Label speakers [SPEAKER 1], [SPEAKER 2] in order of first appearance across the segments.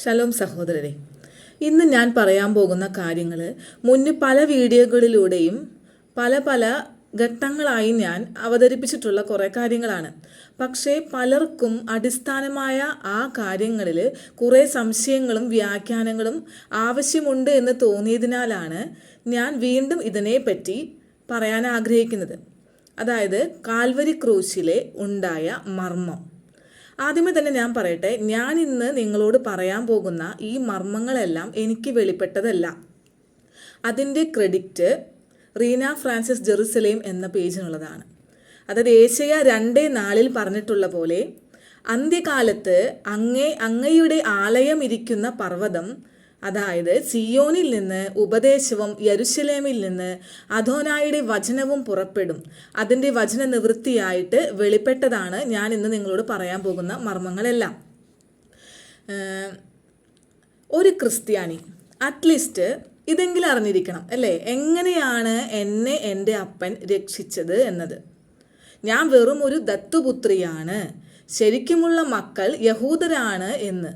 [SPEAKER 1] Shalom സഹോദരരെ, ഇന്ന് ഞാൻ പറയാൻ പോകുന്ന കാര്യങ്ങൾ മുന്നേ പല വീഡിയോകളിലൂടെയും പല പല ഘട്ടങ്ങളായി ഞാൻ അവതരിപ്പിച്ചിട്ടുള്ള കുറേ കാര്യങ്ങളാണ്. പക്ഷേ പലർക്കും അടിസ്ഥാനമായ ആ കാര്യങ്ങളിൽ കുറേ സംശയങ്ങളും വ്യാഖ്യാനങ്ങളും ആവശ്യമുണ്ട് എന്ന് തോന്നിയതിനാലാണ് ഞാൻ വീണ്ടും ഇതിനെപ്പറ്റി പറയാൻ ആഗ്രഹിക്കുന്നത്. അതായത് കാൽവരി ക്രൂശിലെ ഉണ്ടായ മർമ്മം. ആദ്യമേ തന്നെ ഞാൻ പറയട്ടെ, ഞാൻ ഇന്ന് നിങ്ങളോട് പറയാൻ പോകുന്ന ഈ മർമ്മങ്ങളെല്ലാം എനിക്ക് വെളിപ്പെട്ടതല്ല. അതിൻ്റെ ക്രെഡിറ്റ് റീന ഫ്രാൻസിസ് ജെറുസലേം എന്ന പേജിനുള്ളതാണ്. അതായത് ഏശയ്യ 2:4 പറഞ്ഞിട്ടുള്ള പോലെ, അന്ത്യകാലത്ത് അങ്ങയുടെ ആലയം ഇരിക്കുന്ന പർവ്വതം, അതായത് സിയോനിൽ നിന്ന് ഉപദേശവും യെരുശലേമിൽ നിന്ന് അദോനായുടെ വചനവും പുറപ്പെടും. അതിൻ്റെ വചന നിവൃത്തിയായിട്ട് വെളിപ്പെട്ടതാണ് ഞാൻ ഇന്ന് നിങ്ങളോട് പറയാൻ പോകുന്ന മർമ്മങ്ങളെല്ലാം. ഒരു ക്രിസ്ത്യാനി അറ്റ്ലീസ്റ്റ് ഇതെങ്കിലും അറിഞ്ഞിരിക്കണം അല്ലേ, എങ്ങനെയാണ് എന്നെ എൻ്റെ അപ്പൻ രക്ഷിച്ചത് എന്നത്. ഞാൻ വെറും ഒരു ദത്തുപുത്രിയാണ്, ശരിക്കുമുള്ള മക്കൾ യഹൂദരാണ് എന്ന്.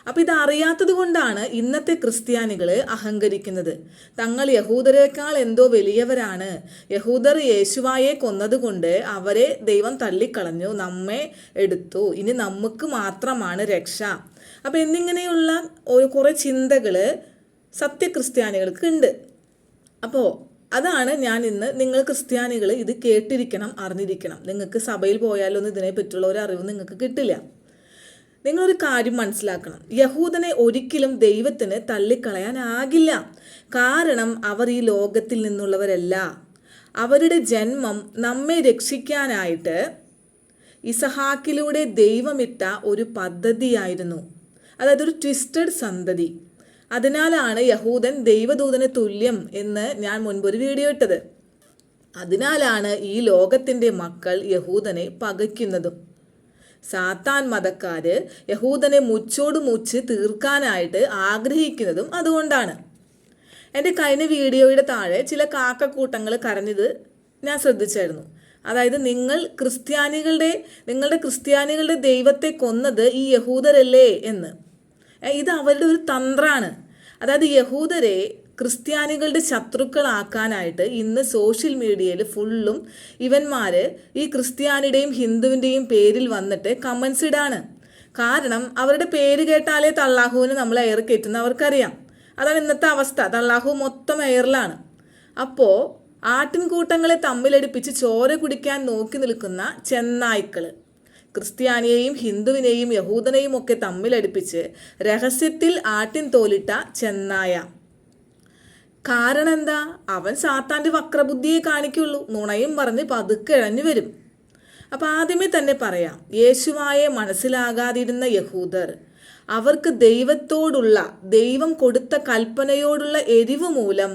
[SPEAKER 1] അപ്പം ഇതറിയാത്തത് കൊണ്ടാണ് ഇന്നത്തെ ക്രിസ്ത്യാനികൾ അഹങ്കരിക്കുന്നത്. തങ്ങൾ യഹൂദരേക്കാൾ എന്തോ വലിയവരാണ്, യഹൂദർ യേശുവായെ കൊന്നതുകൊണ്ട് അവരെ ദൈവം തള്ളിക്കളഞ്ഞു, നമ്മെ എടുത്തു, ഇനി നമുക്ക് മാത്രമാണ് രക്ഷ. അപ്പം എന്നിങ്ങനെയുള്ള കുറേ ചിന്തകൾ സത്യക്രിസ്ത്യാനികൾക്ക് ഉണ്ട്. അപ്പോൾ അതാണ് ഞാൻ ഇന്ന് നിങ്ങൾ ക്രിസ്ത്യാനികൾ ഇത് കേട്ടിരിക്കണം, അറിഞ്ഞിരിക്കണം. നിങ്ങൾക്ക് സഭയിൽ പോയാലൊന്നും ഇതിനെപ്പറ്റിയുള്ള ഒരു അറിവ് നിങ്ങൾക്ക് കിട്ടില്ല. നിങ്ങളൊരു കാര്യം മനസ്സിലാക്കണം, യഹൂദനെ ഒരിക്കലും ദൈവത്തിന് തള്ളിക്കളയാനാകില്ല. കാരണം അവർ ഈ ലോകത്തിൽ നിന്നുള്ളവരല്ല. അവരുടെ ജന്മം നമ്മെ രക്ഷിക്കാനായിട്ട് ഇസഹാക്കിലൂടെ ദൈവമിട്ട ഒരു പദ്ധതിയായിരുന്നു. അതായത് ഒരു ട്വിസ്റ്റഡ് സന്തതി. അതിനാലാണ് യഹൂദൻ ദൈവദൂതന് തുല്യം എന്ന് ഞാൻ മുൻപൊരു വീഡിയോ ഇട്ടത്. അതിനാലാണ് ഈ ലോകത്തിൻ്റെ മക്കൾ യഹൂദനെ പകയ്ക്കുന്നതും. സാത്താൻ മതക്കാർ യഹൂദനെ മുച്ചോട് മുച്ച് തീർക്കാനായിട്ട് ആഗ്രഹിക്കുന്നതും അതുകൊണ്ടാണ്. എൻ്റെ കഴിഞ്ഞ വീഡിയോയുടെ താഴെ ചില കാക്കക്കൂട്ടങ്ങൾ കരഞ്ഞത് ഞാൻ ശ്രദ്ധിച്ചായിരുന്നു. അതായത് നിങ്ങളുടെ ക്രിസ്ത്യാനികളുടെ ദൈവത്തെ കൊന്നത് ഈ യഹൂദരല്ലേ എന്ന്. ഇത് അവരുടെ ഒരു തന്ത്രമാണ്. അതായത് യഹൂദരെ ക്രിസ്ത്യാനികളുടെ ശത്രുക്കളാക്കാനായിട്ട് ഇന്ന് സോഷ്യൽ മീഡിയയിൽ ഫുള്ളും ഇവന്മാർ ഈ ക്രിസ്ത്യാനിയുടെയും ഹിന്ദുവിൻ്റെയും പേരിൽ വന്നിട്ട് കമൻസ് ഇടാണ്. കാരണം അവരുടെ പേര് കേട്ടാലേ തള്ളാഹുവിന് നമ്മൾ എയർ കയറ്റുന്ന അവർക്കറിയാം. അതാണ് ഇന്നത്തെ അവസ്ഥ. തള്ളാഹു മൊത്തം എയറിലാണ്. അപ്പോൾ ആട്ടിൻകൂട്ടങ്ങളെ തമ്മിലടിപ്പിച്ച് ചോര കുടിക്കാൻ നോക്കി നിൽക്കുന്ന ചെന്നായ്ക്കൾ ക്രിസ്ത്യാനിയെയും ഹിന്ദുവിനെയും യഹൂദനെയും ഒക്കെ തമ്മിലടിപ്പിച്ച് രഹസ്യത്തിൽ ആട്ടിൻ തോലിട്ട ചെന്നായ. കാരണം എന്താ? അവൻ സാത്താൻ്റെ വക്രബുദ്ധിയെ കാണിക്കുള്ളൂ. നുണയും പറഞ്ഞ് പതുക്കെ ഇഴഞ്ഞു വരും. അപ്പം ആദ്യമേ തന്നെ പറയാം, യേശുവായെ മനസ്സിലാകാതിരുന്ന യഹൂദർ അവർക്ക് ദൈവം കൊടുത്ത കൽപ്പനയോടുള്ള എരിവ് മൂലം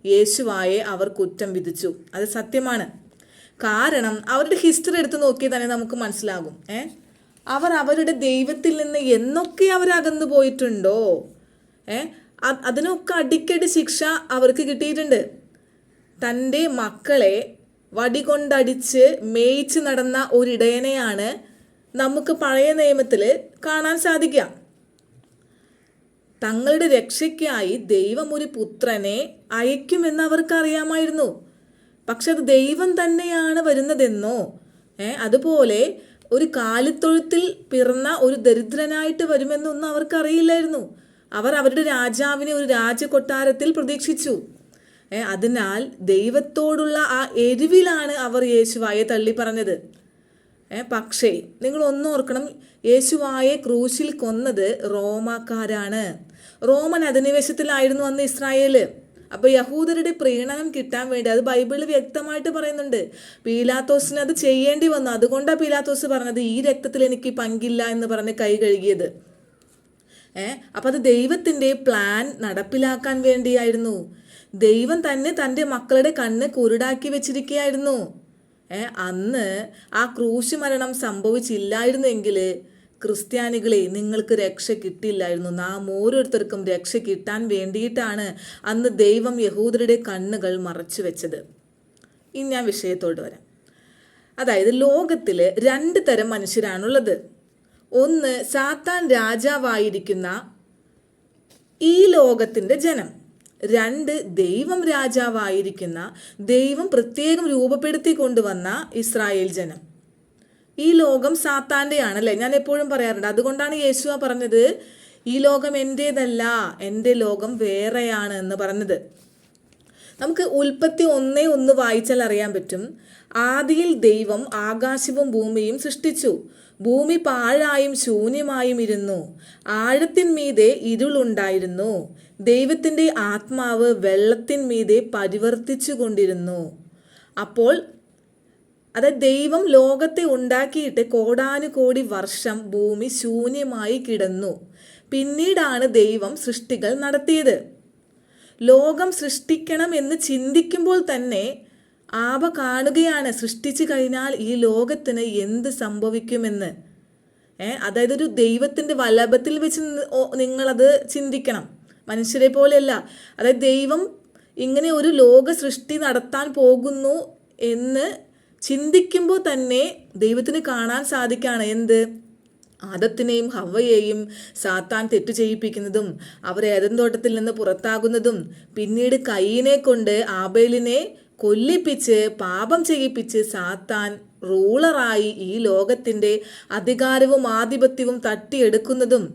[SPEAKER 1] യേശുവായെ അവർ കുറ്റം വിധിച്ചു. അത് സത്യമാണ്. കാരണം അവരുടെ ഹിസ്റ്ററി എടുത്ത് നോക്കിയാൽ തന്നെ നമുക്ക് മനസ്സിലാകും. അവർ അവരുടെ ദൈവത്തിൽ നിന്ന് എന്നൊക്കെ അവരകന്നു പോയിട്ടുണ്ടോ, അതിനൊക്കെ അടിക്കടി ശിക്ഷ അവർക്ക് കിട്ടിയിട്ടുണ്ട്. തൻ്റെ മക്കളെ വടികൊണ്ടടിച്ച് മേയിച്ച് നടന്ന ഒരിടയനെയാണ് നമുക്ക് പഴയ നിയമത്തിൽ കാണാൻ സാധിക്കുക. തങ്ങളുടെ രക്ഷയ്ക്കായി ദൈവം ഒരു പുത്രനെ അയക്കുമെന്ന് അവർക്ക് അറിയാമായിരുന്നു. പക്ഷെ അത് ദൈവം തന്നെയാണ് വരുന്നതെന്നോ അതുപോലെ ഒരു കാലിത്തൊഴുത്തിൽ പിറന്ന ഒരു ദരിദ്രനായിട്ട് വരുമെന്നൊന്നും അവർക്കറിയില്ലായിരുന്നു. അവർ അവരുടെ രാജാവിനെ ഒരു രാജകൊട്ടാരത്തിൽ പ്രതീക്ഷിച്ചു. അതിനാൽ ദൈവത്തോടുള്ള ആ എരിവിലാണ് അവർ യേശുവായെ തള്ളി പറഞ്ഞത്. പക്ഷേ നിങ്ങൾ ഒന്നോർക്കണം, യേശുവായെ ക്രൂശിൽ കൊന്നത് റോമാക്കാരാണ്. റോമൻ അധിനിവേശത്തിലായിരുന്നു അന്ന് ഇസ്രായേൽ. അപ്പോൾ യഹൂദരുടെ പ്രീണനം കിട്ടാൻ വേണ്ടി, അത് ബൈബിളിൽ വ്യക്തമായിട്ട് പറയുന്നുണ്ട്, പീലാത്തോസിന് അത് ചെയ്യേണ്ടി വന്നു. അതുകൊണ്ടാണ് പീലാത്തോസ് പറഞ്ഞത് ഈ രക്തത്തിൽ എനിക്ക് പങ്കില്ല എന്ന് പറഞ്ഞ് കൈ കഴുകിയത്. അപ്പം അത് ദൈവത്തിൻ്റെ പ്ലാൻ നടപ്പിലാക്കാൻ വേണ്ടിയായിരുന്നു. ദൈവം തന്നെ തൻ്റെ മക്കളുടെ കണ്ണ് കുരുടാക്കി വെച്ചിരിക്കുകയായിരുന്നു. അന്ന് ആ ക്രൂശ് മരണം സംഭവിച്ചില്ലായിരുന്നെങ്കിൽ ക്രിസ്ത്യാനികളെ നിങ്ങൾക്ക് രക്ഷ കിട്ടില്ലായിരുന്നു. നാം ഓരോരുത്തർക്കും രക്ഷ കിട്ടാൻ വേണ്ടിയിട്ടാണ് അന്ന് ദൈവം യഹൂദരുടെ കണ്ണുകൾ മറച്ചു വെച്ചത്. ഇനി ഞാൻ വിഷയത്തോട് വരാം. അതായത് ലോകത്തിൽ 2 തരം മനുഷ്യരാണുള്ളത്. ഒന്ന് സാത്താൻ രാജാവായിരിക്കുന്ന ഈ ലോകത്തിൻ്റെ ജനം. 2 ദൈവം രാജാവായിരിക്കുന്ന, ദൈവം പ്രത്യേകം രൂപപ്പെടുത്തി കൊണ്ടുവന്ന ഇസ്രായേൽ ജനം. ഈ ലോകം സാത്താൻ്റെ ആണല്ലേ, ഞാൻ എപ്പോഴും പറയാറുണ്ട്. അതുകൊണ്ടാണ് യേശുവ പറഞ്ഞത് ഈ ലോകം എൻ്റേതല്ല, എൻ്റെ ലോകം വേറെയാണ് എന്ന് പറഞ്ഞത്. നമുക്ക് ഉൽപ്പത്തി 1:1 വായിച്ചാൽ അറിയാൻ പറ്റും. ആദിയിൽ ദൈവം ആകാശവും ഭൂമിയും സൃഷ്ടിച്ചു. ഭൂമി പാഴായും ശൂന്യമായും ഇരുന്നു. ആഴത്തിന്മീതെ ഇരുളുണ്ടായിരുന്നു. ദൈവത്തിൻ്റെ ആത്മാവ് വെള്ളത്തിന്മീതെ പരിവർത്തിച്ചു കൊണ്ടിരുന്നു. അപ്പോൾ അതായത് ദൈവം ലോകത്തെ ഉണ്ടാക്കിയിട്ട് കോടാനുകോടി വർഷം ഭൂമി ശൂന്യമായി കിടന്നു. പിന്നീടാണ് ദൈവം സൃഷ്ടികൾ നടത്തിയത്. ലോകം സൃഷ്ടിക്കണം എന്ന് ചിന്തിക്കുമ്പോൾ തന്നെ ആബ കാണുകയാണ് സൃഷ്ടിച്ചു കഴിഞ്ഞാൽ ഈ ലോകത്തിന് എന്ത് സംഭവിക്കുമെന്ന്. അതായത് ഒരു ദൈവത്തിൻ്റെ വല്ലഭത്തിൽ വെച്ച് നിങ്ങളത് ചിന്തിക്കണം. മനുഷ്യരെ പോലെയല്ല. അതായത് ദൈവം ഇങ്ങനെ ഒരു ലോക സൃഷ്ടി നടത്താൻ പോകുന്നു എന്ന് ചിന്തിക്കുമ്പോൾ തന്നെ ദൈവത്തിന് കാണാൻ സാധിക്കുകയാണ് എന്ത്? ആദത്തിനെയും ഹവ്വയെയും സാത്താൻ തെറ്റു ചെയ്യിപ്പിക്കുന്നതും അവരെ ഏദൻ തോട്ടത്തിൽ നിന്ന് പുറത്താകുന്നതും പിന്നീട് കയീനെ കൊണ്ട് ആബേലിനെ കൊല്ലിപ്പിച്ച് പാപം ചെയ്യിപ്പിച്ച് സാത്താൻ റൂളറായി ഈ ലോകത്തിൻ്റെ അധികാരവും ആധിപത്യവും തട്ടിയെടുക്കുന്നതും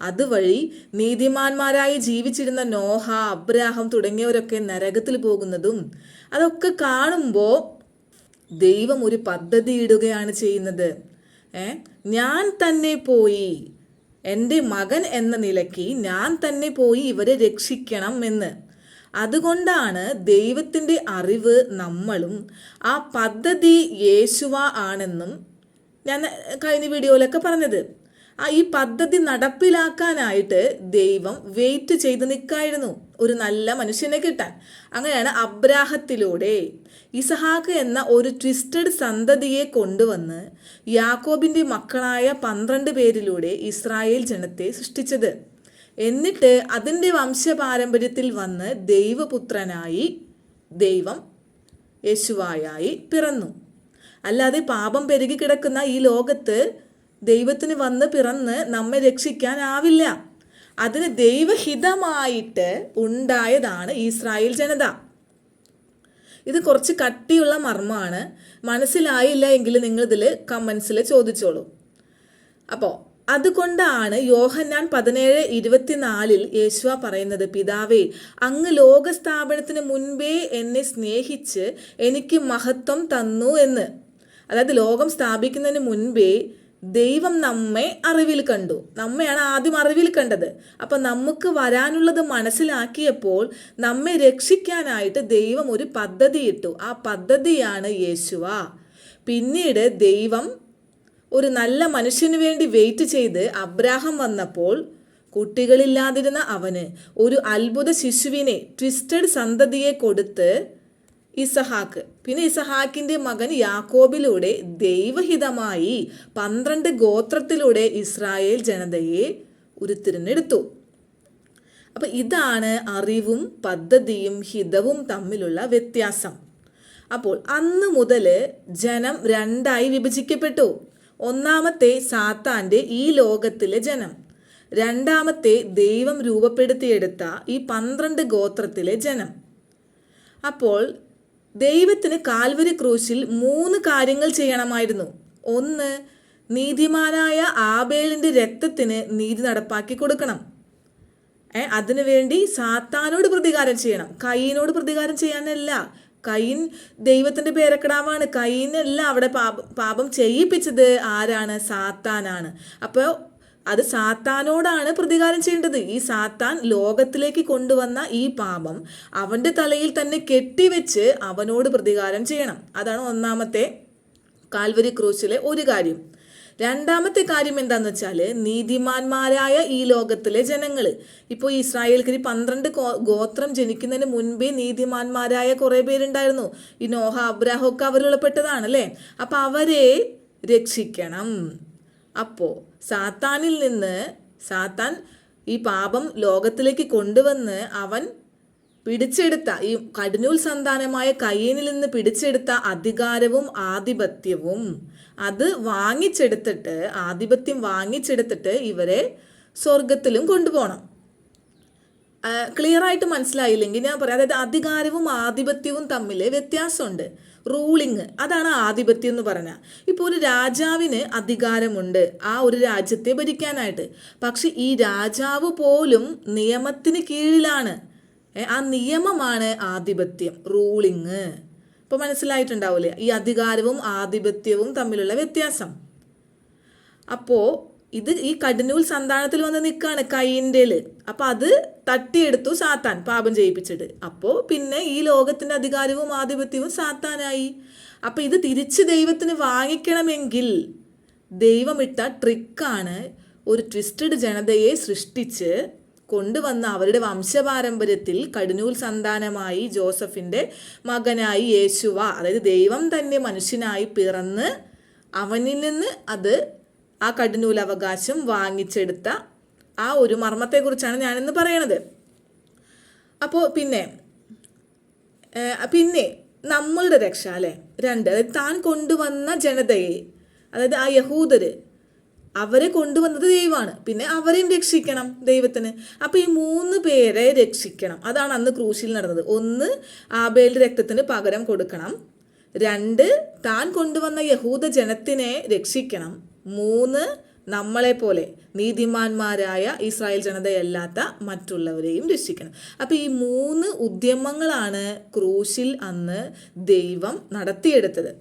[SPEAKER 1] അതുവഴി നീതിമാന്മാരായി ജീവിച്ചിരുന്ന നോഹ, അബ്രാഹാം തുടങ്ങിയവരൊക്കെ നരകത്തിൽ പോകുന്നതും അതൊക്കെ കാണുമ്പോൾ ദൈവം ഒരു പദ്ധതി ഇടുകയാണ് ചെയ്യുന്നത്. ഞാൻ തന്നെ പോയി, എൻ്റെ മകൻ എന്ന നിലയ്ക്ക് ഞാൻ തന്നെ പോയി ഇവരെ രക്ഷിക്കണം എന്ന്. അതുകൊണ്ടാണ് ദൈവത്തിൻ്റെ അറിവ് നമ്മളും ആ പദ്ധതി യേശുവ ആണെന്നും ഞാൻ കഴിഞ്ഞ വീഡിയോയിലൊക്കെ പറഞ്ഞത്. ഈ പദ്ധതി നടപ്പിലാക്കാനായിട്ട് ദൈവം വെയിറ്റ് ചെയ്ത് നിൽക്കായിരുന്നു ഒരു നല്ല മനുഷ്യനെ കിട്ടാൻ. അങ്ങനെയാണ് അബ്രാഹത്തിലൂടെ ഇസഹാക്ക് എന്ന ഒരു ട്വിസ്റ്റഡ് സന്തതിയെ കൊണ്ടുവന്ന് യാക്കോബിൻ്റെ മക്കളായ 12 പേരിലൂടെ ഇസ്രായേൽ ജനത്തെ സൃഷ്ടിച്ചത്. എന്നിട്ട് അതിൻ്റെ വംശപാരമ്പര്യത്തിൽ വന്ന് ദൈവപുത്രനായി ദൈവം യേശുവായി പിറന്നു. അല്ലാതെ പാപം പെരുകി കിടക്കുന്ന ഈ ലോകത്ത് ദൈവത്തിന് വന്ന് പിറന്ന് നമ്മെ രക്ഷിക്കാനാവില്ല. അതിന് ദൈവഹിതമായിട്ട് ഉണ്ടായതാണ് ഇസ്രായേൽ ജനത. ഇത് കുറച്ച് കട്ടിയുള്ള മർമ്മമാണ്. മനസ്സിലായില്ല എങ്കിൽ നിങ്ങളിതിൽ കമൻസിൽ ചോദിച്ചോളൂ. അപ്പോൾ അതുകൊണ്ടാണ് യോഹന്നാൻ 17:24 യേശുവ പറയുന്നത്, പിതാവേ, അങ്ങ് ലോകസ്ഥാപനത്തിന് മുൻപേ എന്നെ സ്നേഹിച്ച് എനിക്ക് മഹത്വം തന്നു എന്ന്. അതായത് ലോകം സ്ഥാപിക്കുന്നതിന് മുൻപേ ദൈവം നമ്മെ അറിവിൽ കണ്ടു. നമ്മെയാണ് ആദ്യം അറിവിൽ കണ്ടത്. അപ്പം നമുക്ക് വരാനുള്ളത് മനസ്സിലാക്കിയപ്പോൾ നമ്മെ രക്ഷിക്കാനായിട്ട് ദൈവം ഒരു പദ്ധതി ഇട്ടു. ആ പദ്ധതിയാണ് യേശുവ. പിന്നീട് ദൈവം ഒരു നല്ല മനുഷ്യന് വേണ്ടി വെയിറ്റ് ചെയ്ത് അബ്രാഹാം വന്നപ്പോൾ കുട്ടികളില്ലാതിരുന്ന അവന് ഒരു അത്ഭുത ശിശുവിനെ, ട്വിസ്റ്റഡ് സന്തതിയെ കൊടുത്ത് ഇസഹാക്ക്, പിന്നെ ഇസഹാക്കിൻ്റെ മകൻ യാക്കോബിലൂടെ ദൈവഹിതമായി 12 ഗോത്രത്തിലൂടെ ഇസ്രായേൽ ജനതയെ ഉരുത്തിരിഞ്ഞെടുത്തു. അപ്പം ഇതാണ് അറിവും പദ്ധതിയും ഹിതവും തമ്മിലുള്ള വ്യത്യാസം. അപ്പോൾ അന്ന് മുതൽ ജനം 2ആയി വിഭജിക്കപ്പെട്ടു. ഒന്നാമത്തെ സാത്താൻ്റെ ഈ ലോകത്തിലെ ജനം, രണ്ടാമത്തെ ദൈവം രൂപപ്പെടുത്തിയെടുത്ത ഈ 12 ഗോത്രത്തിലെ ജനം. അപ്പോൾ ദൈവത്തിന് കാൽവരി ക്രൂശിൽ 3 കാര്യങ്ങൾ ചെയ്യണമായിരുന്നു. ഒന്ന്, നീതിമാനായ ആബേലിൻ്റെ രക്തത്തിന് നീതി നടപ്പാക്കി കൊടുക്കണം. അതിനുവേണ്ടി സാത്താനോട് പ്രതികാരം ചെയ്യണം. കയീനോട് പ്രതികാരം ചെയ്യാനല്ല. കയീൻ ദൈവത്തിൻ്റെ പേരക്കിടാവാണ്. കയീനല്ല അവിടെ പാപം ചെയ്യിപ്പിച്ചത് ആരാണ്? സാത്താനാണ്. അപ്പോൾ അത് സാത്താനോടാണ് പ്രതികാരം ചെയ്യേണ്ടത്. ഈ സാത്താൻ ലോകത്തിലേക്ക് കൊണ്ടുവന്ന ഈ പാപം അവൻ്റെ തലയിൽ തന്നെ കെട്ടിവെച്ച് അവനോട് പ്രതികാരം ചെയ്യണം. അതാണ് ഒന്നാമത്തെ കാൽവരി ക്രൂശിലെ ഒരു കാര്യം. രണ്ടാമത്തെ കാര്യം എന്താണെന്ന് വെച്ചാൽ, നീതിമാന്മാരായ ഈ ലോകത്തിലെ ജനങ്ങൾ, ഇപ്പോൾ ഇസ്രായേൽക്ക് 12 ഗോത്രം ജനിക്കുന്നതിന് മുൻപേ നീതിമാന്മാരായ കുറേ പേരുണ്ടായിരുന്നു. ഈ നോഹ, അബ്രാഹാം ഒക്കെ അവരുൾപ്പെട്ടതാണ് അല്ലേ. അപ്പം അവരെ രക്ഷിക്കണം. അപ്പോൾ സാത്താനിൽ നിന്ന്, സാത്താൻ ഈ പാപം ലോകത്തിലേക്ക് കൊണ്ടുവന്ന് അവൻ പിടിച്ചെടുത്ത ഈ കടിഞ്ഞൂൽ സന്താനമായ കയീനിൽ നിന്ന് പിടിച്ചെടുത്ത അധികാരവും ആധിപത്യവും അത് വാങ്ങിച്ചെടുത്തിട്ട്, ആധിപത്യം വാങ്ങിച്ചെടുത്തിട്ട് ഇവരെ സ്വർഗത്തിലും കൊണ്ടുപോകണം. ക്ലിയർ ആയിട്ട് മനസ്സിലായില്ലെങ്കിൽ ഞാൻ പറയാം. അതായത് അധികാരവും ആധിപത്യവും തമ്മിൽ വ്യത്യാസമുണ്ട്. റൂളിങ്, അതാണ് ആധിപത്യം എന്ന് പറഞ്ഞാൽ. ഇപ്പോൾ ഒരു രാജാവിന് അധികാരമുണ്ട് ആ ഒരു രാജ്യത്തെ ഭരിക്കാനായിട്ട്. പക്ഷെ ഈ രാജാവ് പോലും നിയമത്തിന് കീഴിലാണ്. ആ നിയമമാണ് ആധിപത്യം, റൂളിങ്. ഇപ്പോൾ മനസ്സിലായിട്ടുണ്ടാവില്ലേ ഈ അധികാരവും ആധിപത്യവും തമ്മിലുള്ള വ്യത്യാസം. അപ്പോൾ ഇത് ഈ കടിഞ്ഞൂൽ സന്താനത്തിൽ വന്ന് നിൽക്കുകയാണ് കയ്യിൻ്റെല്. അപ്പം അത് തട്ടിയെടുത്തു സാത്താൻ, പാപം ചെയ്യിപ്പിച്ചിട്ട്. അപ്പോൾ പിന്നെ ഈ ലോകത്തിൻ്റെ അധികാരവും ആധിപത്യവും സാത്താനായി. അപ്പം ഇത് തിരിച്ച് ദൈവത്തിന് വാങ്ങിക്കണമെങ്കിൽ ദൈവമിട്ട ട്രിക്കാണ് ഒരു ട്വിസ്റ്റഡ് ജനതയെ സൃഷ്ടിച്ച് കൊണ്ടുവന്ന അവരുടെ വംശപാരമ്പര്യത്തിൽ കടിഞ്ഞൂൽ സന്താനമായി ജോസഫിൻ്റെ മകനായി യേശുവ, അതായത് ദൈവം തന്നെ മനുഷ്യനായി പിറന്ന് അവനിൽ നിന്ന് അത് ആ കടിഞ്ഞൂലവകാശം വാങ്ങിച്ചെടുത്ത ആ ഒരു മർമ്മത്തെക്കുറിച്ചാണ് ഞാനിന്ന് പറയണത്. അപ്പോൾ പിന്നെ നമ്മളുടെ രക്ഷ അല്ലേ, അതായത് താൻ കൊണ്ടുവന്ന ജനതയെ, അതായത് ആ യഹൂദര്, അവരെ കൊണ്ടുവന്നത് ദൈവമാണ്. പിന്നെ അവരെയും രക്ഷിക്കണം ദൈവത്തിന്. അപ്പോൾ ഈ 3 പേരെ രക്ഷിക്കണം. അതാണ് അന്ന് ക്രൂശിൽ നടന്നത്. 1, ആബേലിന്റെ രക്തത്തിന് പകരം കൊടുക്കണം. 2, താൻ കൊണ്ടുവന്ന യഹൂദ ജനത്തിനെ രക്ഷിക്കണം. 3, നമ്മളെപ്പോലെ നീതിമാന്മാരായ ഇസ്രായേൽ ജനതയല്ലാത്ത മറ്റുള്ളവരെയും രക്ഷിക്കണം. അപ്പോൾ ഈ 3 ഉദ്യമങ്ങളാണ് ക്രൂശിൽ അന്ന് ദൈവം നടത്തിയെടുത്തത്.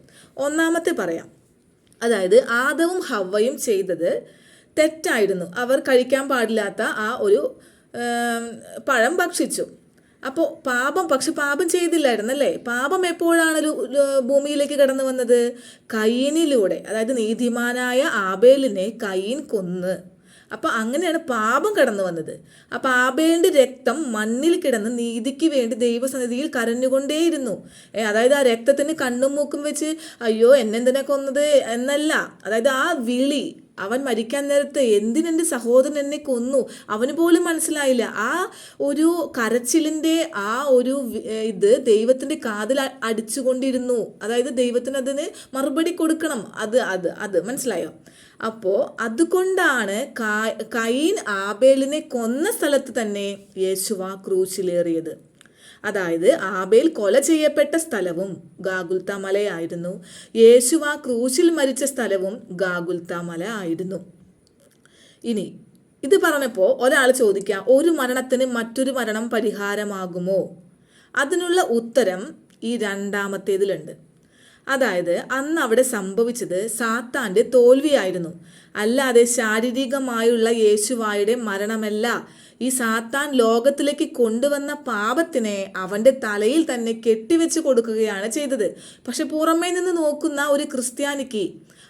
[SPEAKER 1] ഒന്നാമത്തെ പറയാം. അതായത് ആദവും ഹവ്വയും ചെയ്തത് തെറ്റായിരുന്നു. അവർ കഴിക്കാൻ പാടില്ലാത്ത ആ ഒരു പഴം ഭക്ഷിച്ചു. അപ്പോൾ പാപം ചെയ്തില്ലായിരുന്നല്ലേ. പാപം എപ്പോഴാണ് ഭൂമിയിലേക്ക് കടന്നു വന്നത്? കയീനിലൂടെ. അതായത് നീതിമാനായ ആബേലിനെ കയീൻ കൊന്ന്. അപ്പം അങ്ങനെയാണ് പാപം കടന്നു വന്നത്. അപ്പം ആബേലിൻ്റെ രക്തം മണ്ണിൽ കിടന്ന് നീതിക്ക് വേണ്ടി ദൈവസന്നിധിയിൽ കരഞ്ഞുകൊണ്ടേയിരുന്നു. അതായത് ആ രക്തത്തിന് കണ്ണും മൂക്കും വെച്ച് അയ്യോ എന്നെന്തിനെ കൊന്നത് എന്നല്ല. അതായത് ആ വിളി, അവൻ മരിക്കാൻ നേരത്ത് എന്തിനെൻ്റെ സഹോദരൻ എന്നെ കൊന്നു, അവന് പോലും മനസ്സിലായില്ല. ആ ഒരു കരച്ചിലിൻ്റെ ആ ഒരു ഇത് ദൈവത്തിൻ്റെ കാതിൽ അടിച്ചുകൊണ്ടിരുന്നു. അതായത് ദൈവത്തിന് അതിന് മറുപടി കൊടുക്കണം. അത് മനസ്സിലായോ? അപ്പോൾ അതുകൊണ്ടാണ് കയീൻ ആബേലിനെ കൊന്ന സ്ഥലത്ത് തന്നെ യേശുവ ക്രൂശിലേറിയത്. അതായത് ആബേൽ കൊല ചെയ്യപ്പെട്ട സ്ഥലവും ഗാഗുൽത്ത മലയായിരുന്നു. യേശുവ ക്രൂശിൽ മരിച്ച സ്ഥലവും ഗാഗുൽത്ത മല ആയിരുന്നു. ഇനി ഇത് പറഞ്ഞപ്പോൾ ഒരാൾ ചോദിക്കാം, ഒരു മരണത്തിന് മറ്റൊരു മരണം പരിഹാരമാകുമോ? അതിനുള്ള ഉത്തരം ഈ രണ്ടാമത്തേതിലുണ്ട്. അതായത് അന്ന് അവിടെ സംഭവിച്ചത് സാത്താൻ്റെ തോൽവിയായിരുന്നു, അല്ലാതെ ശാരീരികമായുള്ള യേശുവായുടെ മരണമല്ല. ഈ സാത്താൻ ലോകത്തിലേക്ക് കൊണ്ടുവന്ന പാപത്തിനെ അവൻ്റെ തലയിൽ തന്നെ കെട്ടിവെച്ച് കൊടുക്കുകയാണ് ചെയ്തത്. പക്ഷെ പുറമേ നിന്ന് നോക്കുന്ന ഒരു ക്രിസ്ത്യാനിക്ക്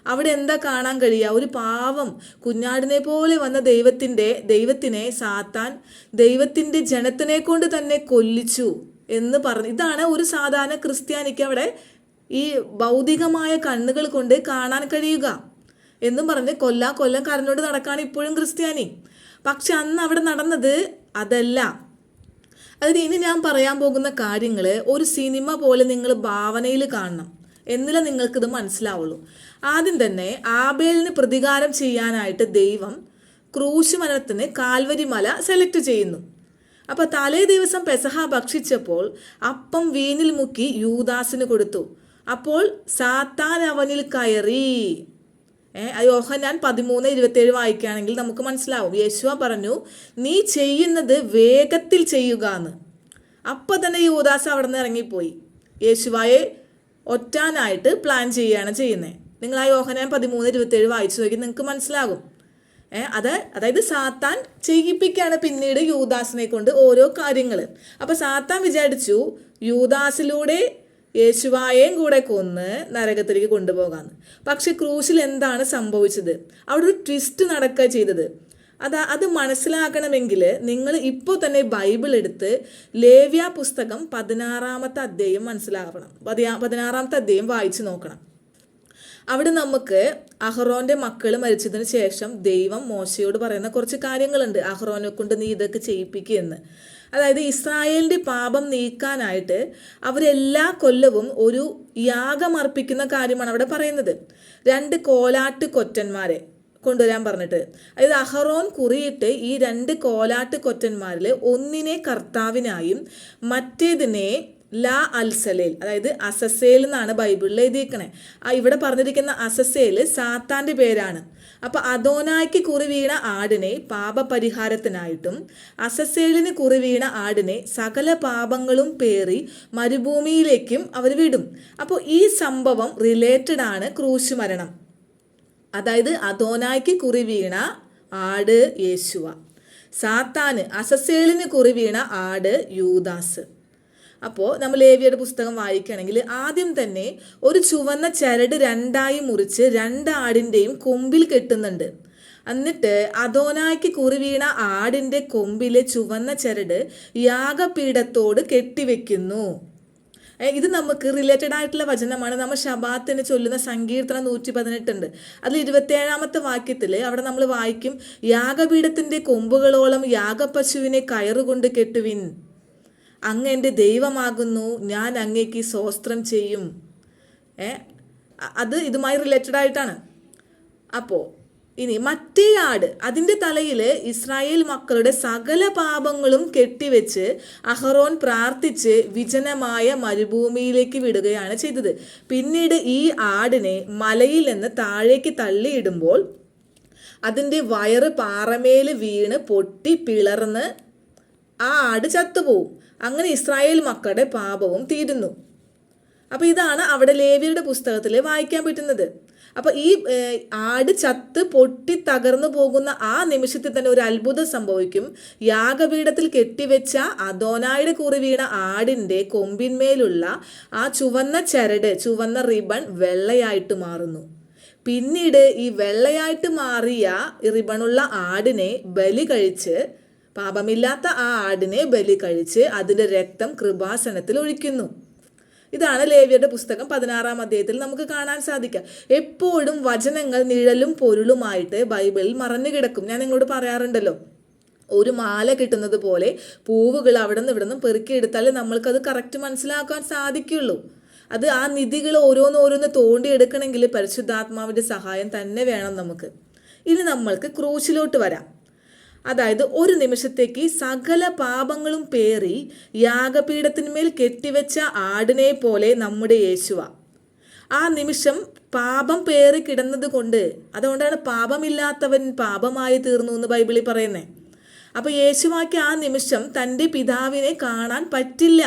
[SPEAKER 1] അവിടെ എന്താ കാണാൻ കഴിയുക? ഒരു പാവം കുഞ്ഞാടിനെ പോലെ വന്ന ദൈവത്തിനെ സാത്താൻ ദൈവത്തിൻ്റെ ജനത്തിനെ കൊണ്ട് തന്നെ കൊല്ലിച്ചു എന്ന് പറഞ്ഞു. ഇതാണ് ഒരു സാധാരണ ക്രിസ്ത്യാനിക്ക് അവിടെ ഈ ഭൗതികമായ കണ്ണുകൾ കൊണ്ട് കാണാൻ കഴിയുക എന്നും പറഞ്ഞ് കൊല്ലം കരഞ്ഞോട് നടക്കാണ് ഇപ്പോഴും ക്രിസ്ത്യാനി. പക്ഷെ അന്ന് അവിടെ നടന്നത് അതല്ല. അതായത് ഇനി ഞാൻ പറയാൻ പോകുന്ന കാര്യങ്ങൾ ഒരു സിനിമ പോലെ നിങ്ങൾ ഭാവനയിൽ കാണണം, എന്നില്ല നിങ്ങൾക്കിത് മനസ്സിലാവുള്ളൂ. ആദ്യം തന്നെ ആബേലിന് പ്രതികാരം ചെയ്യാനായിട്ട് ദൈവം ക്രൂശ് മരത്തിന് കാൽവരി മല സെലക്ട് ചെയ്യുന്നു. അപ്പോൾ തലേ ദിവസം പെസഹ ഭക്ഷിച്ചപ്പോൾ അപ്പം വീഞ്ഞിൽ മുക്കി യൂദാസിന് കൊടുത്തു. അപ്പോൾ സാത്താൻ അവനിൽ കയറി. യോഹന്നാൻ 13:27 വായിക്കുകയാണെങ്കിൽ നമുക്ക് മനസ്സിലാവും. യേശുവ പറഞ്ഞു, നീ ചെയ്യുന്നത് വേഗത്തിൽ ചെയ്യുക എന്ന്. അപ്പം തന്നെ യൂദാസ് അവിടെ നിന്ന് ഇറങ്ങിപ്പോയി. യേശുവായെ ഒറ്റാനായിട്ട് പ്ലാൻ ചെയ്യുകയാണ് ചെയ്യുന്നത്. നിങ്ങൾ ആ യോഹന്നാൻ 13:27 വായിച്ചു നോക്കി നിങ്ങൾക്ക് മനസ്സിലാകും. അതായത് സാത്താൻ ചെയ്യിപ്പിക്കുകയാണ് പിന്നീട് യൂദാസിനെ കൊണ്ട് ഓരോ കാര്യങ്ങൾ. അപ്പം സാത്താൻ വിചാരിച്ചു യൂദാസിലൂടെ യേശുവായേയും കൂടെ കൊന്ന് നരകത്തിലേക്ക് കൊണ്ടുപോകാമെന്ന്. പക്ഷെ ക്രൂശിൽ എന്താണ് സംഭവിച്ചത്? അവിടെ ഒരു ട്വിസ്റ്റ് നടക്കുക ചെയ്തത്. അത് മനസ്സിലാക്കണമെങ്കിൽ നിങ്ങൾ ഇപ്പോൾ തന്നെ ബൈബിൾ എടുത്ത് ലേവ്യ പുസ്തകം 16-ാമത്തെ അധ്യായം മനസ്സിലാക്കണം. 16-ാമത്തെ അധ്യായം വായിച്ചു നോക്കണം. അവിടെ നമുക്ക് അഹ്റോൻ്റെ മക്കൾ മരിച്ചതിന് ശേഷം ദൈവം മോശയോട് പറയുന്ന കുറച്ച് കാര്യങ്ങളുണ്ട്. അഹ്റോനെ കൊണ്ട് നീ ഇതൊക്കെ ചെയ്യിപ്പിക്കുകയെന്ന്. അതായത് ഇസ്രായേലിൻ്റെ പാപം നീക്കാനായിട്ട് അവരെല്ലാ കൊല്ലവും ഒരു യാഗം അർപ്പിക്കുന്ന കാര്യമാണ് അവിടെ പറയുന്നത്. 2 കോലാട്ട് കൊറ്റന്മാരെ കൊണ്ടുവരാൻ പറഞ്ഞിട്ട്. അതായത് അഹറോൻ കുറിയിട്ട് ഈ 2 കോലാട്ട് കൊറ്റന്മാരിൽ ഒന്നിനെ കർത്താവിനായും മറ്റേതിനെ ലാ അൽസലേൽ, അതായത് അസസേൽ എന്നാണ് ബൈബിളിൽ എഴുതിയിരിക്കണേ. ഇവിടെ പറഞ്ഞിരിക്കുന്ന അസസേൽ സാത്താൻ്റെ പേരാണ്. അപ്പം അദോനായ്ക്ക് കുറി വീണ ആടിനെ പാപപരിഹാരത്തിനായിട്ടും അസസേലിന് കുറി വീണ ആടിനെ സകല പാപങ്ങളും പേറി മരുഭൂമിയിലേക്കും അവർ വിടും. അപ്പോൾ ഈ സംഭവം റിലേറ്റഡ് ആണ് ക്രൂശ് മരണം. അതായത് അദോനായ്ക്ക് കുറി വീണ ആട് യേശുവ, സാത്താന് അസസേലിന് കുറി വീണ ആട് യൂദാസ്. അപ്പോൾ നമ്മൾ ലേവ്യരുടെ പുസ്തകം വായിക്കുകയാണെങ്കിൽ ആദ്യം തന്നെ ഒരു ചുവന്ന ചരട് 2ആയി മുറിച്ച് 2 ആടിൻ്റെയും കൊമ്പിൽ കെട്ടുന്നുണ്ട്. എന്നിട്ട് അദോനായ്ക്ക് കുറി വീണ ആടിൻ്റെ കൊമ്പിലെ ചുവന്ന ചരട് യാഗപീഠത്തോട് കെട്ടിവെക്കുന്നു. ഇത് നമുക്ക് റിലേറ്റഡ് ആയിട്ടുള്ള വചനമാണ്. നമ്മൾ ശബാത്തിന് ചൊല്ലുന്ന സങ്കീർത്തനം 118 ഉണ്ട്. അതിൽ 27ാമത്തെ വാക്യത്തിൽ അവിടെ നമ്മൾ വായിക്കും, യാഗപീഠത്തിൻ്റെ കൊമ്പുകളോളം യാഗപശുവിനെ കയറുകൊണ്ട് കെട്ടുവിൻ, അങ്ങ് എൻ്റെ ദൈവമാകുന്നു, ഞാൻ അങ്ങേക്ക് സ്തോത്രം ചെയ്യും. അത് ഇതുമായി റിലേറ്റഡ് ആയിട്ടാണ്. അപ്പോൾ ഇനി മറ്റേ ആട്, അതിൻ്റെ തലയിൽ ഇസ്രായേൽ മക്കളുടെ സകല പാപങ്ങളും കെട്ടിവെച്ച് അഹറോൻ പ്രാർത്ഥിച്ച് വിജനമായ മരുഭൂമിയിലേക്ക് വിടുകയാണ് ചെയ്തത്. പിന്നീട് ഈ ആടിനെ മലയിൽ നിന്ന് താഴേക്ക് തള്ളിയിടുമ്പോൾ അതിൻ്റെ വയറ് പാറമേൽ വീണ് പൊട്ടി പിളർന്ന് ആ ആട് ചത്തുപോകും. അങ്ങനെ ഇസ്രായേൽ മക്കളുടെ പാപവും തീരുന്നു. അപ്പോൾ ഇതാണ് അവിടെ ലേവ്യരുടെ പുസ്തകത്തിൽ വായിക്കാൻ പറ്റുന്നത്. അപ്പോൾ ഈ ആട് ചത്ത് പൊട്ടി തകർന്നു പോകുന്ന ആ നിമിഷത്തിൽ തന്നെ ഒരു അത്ഭുതം സംഭവിക്കും. യാഗപീഠത്തിൽ കെട്ടിവെച്ച അദോനായുടെ കുറി വീണ ആടിൻ്റെ കൊമ്പിന്മേലുള്ള ആ ചുവന്ന ചരട്, ചുവന്ന റിബൺ വെള്ളയായിട്ട് മാറുന്നു. പിന്നീട് ഈ വെള്ളയായിട്ട് മാറിയ റിബണുള്ള ആടിനെ ബലി കഴിച്ച്, പാപമില്ലാത്ത ആ ആടിനെ ബലി കഴിച്ച് അതിൻ്റെ രക്തം കൃപാസനത്തിൽ ഒഴിക്കുന്നു. ഇതാണ് ലേവ്യരുടെ പുസ്തകം 16-ാം അധ്യായത്തിൽ നമുക്ക് കാണാൻ സാധിക്കുക. എപ്പോഴും വചനങ്ങൾ നിഴലും പൊരുളുമായിട്ട് ബൈബിളിൽ മറഞ്ഞു കിടക്കും. ഞാൻ നിങ്ങളോട് പറയാറുണ്ടല്ലോ, ഒരു മാല കിട്ടുന്നത് പോലെ പൂവുകൾ അവിടെ നിന്ന് ഇവിടെ നിന്നും പെറുക്കിയെടുത്താലേ നമ്മൾക്കത് കറക്റ്റ് മനസ്സിലാക്കാൻ സാധിക്കുള്ളൂ. അത് ആ നിധികൾ ഓരോന്നോരോന്ന് തോണ്ടിയെടുക്കണമെങ്കിൽ പരിശുദ്ധാത്മാവിൻ്റെ സഹായം തന്നെ വേണം നമുക്ക്. ഇനി നമ്മൾക്ക് ക്രൂശിലോട്ട് വരാം. അതായത് ഒരു നിമിഷത്തേക്ക് സകല പാപങ്ങളും പേറി യാഗപീഠത്തിന്മേൽ കെട്ടിവെച്ച ആടിനെ പോലെ നമ്മുടെ യേശുവ ആ നിമിഷം പാപം പേറി കിടന്നത് കൊണ്ട്, അതുകൊണ്ടാണ് പാപമില്ലാത്തവൻ പാപമായി തീർന്നു എന്ന് ബൈബിളിൽ പറയുന്നത്. അപ്പോൾ യേശുവാക്ക് ആ നിമിഷം തൻ്റെ പിതാവിനെ കാണാൻ പറ്റില്ല.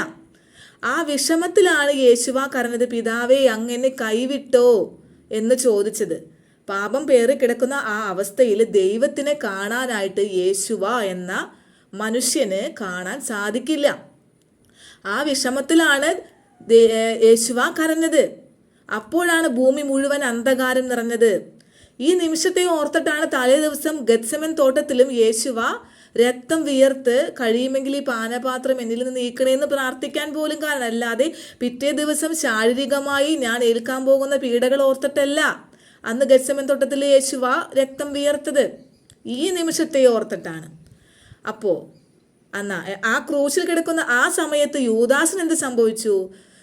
[SPEAKER 1] ആ വിഷമത്തിലാണ് യേശുവ കരഞ്ഞത്, പിതാവേ അങ്ങനെ കൈവിട്ടോ എന്ന് ചോദിച്ചത്. പാപം പേറി കിടക്കുന്ന ആ അവസ്ഥയിൽ ദൈവത്തിനെ കാണാനായിട്ട് യേശുവ എന്ന മനുഷ്യന് കാണാൻ സാധിക്കില്ല. ആ വിഷമത്തിലാണ് യേശുവ കരഞ്ഞത്. അപ്പോഴാണ് ഭൂമി മുഴുവൻ അന്ധകാരം നിറഞ്ഞത്. ഈ നിമിഷത്തെ ഓർത്തിട്ടാണ് തലേ ദിവസം ഗത്സമൻ തോട്ടത്തിലും യേശുവ രക്തം വിയർത്ത് കഴിയുമെങ്കിൽ ഈ പാനപാത്രം എന്നിൽ നിന്ന് നീക്കണേന്ന് പ്രാർത്ഥിക്കാൻ പോലും കാരണം. അല്ലാതെ പിറ്റേ ദിവസം ശാരീരികമായി ഞാൻ ഏൽക്കാൻ പോകുന്ന പീഡകൾ ഓർത്തിട്ടല്ല അന്ന് ഗത്സമൻ തോട്ടത്തിൽ യേശുവ രക്തം വിയർത്തത്. ഈ നിമിഷത്തെ ഓർത്തിട്ടാണ്. അപ്പോൾ ആ ക്രൂശിൽ കിടക്കുന്ന ആ സമയത്ത് യൂദാസിന് എന്ത് സംഭവിച്ചു?